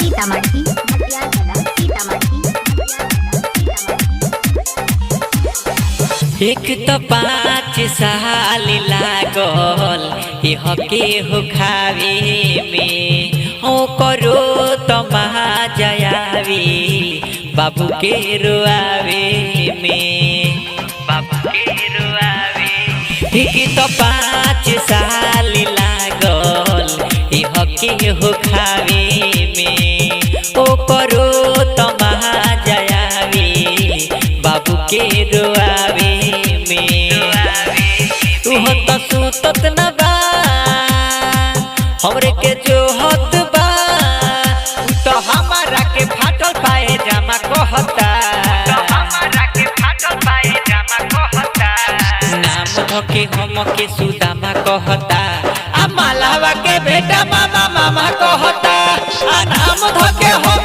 सीतामढ़ी मटिया जिला सीतामढ़ी एक तो 5 साल लागल के हो खावे में ओ करो तो महाजयावी बाबू के रुआवे में बाबू के रुआवे। एक तो 5 साल लागल के हो खावे में ओ करो तो महाजयावी बाबू के रुआवे तू हो तो सुतत न बा हमरे के जो होत बा तो हमारा के फाटल पाए जामा कहता तो हमारा के फाटल पाए जामा कहता नाम धोके हम के सुदामा कहता आ मालावा के बेटा मामा मामा कहता आ नाम धोके हम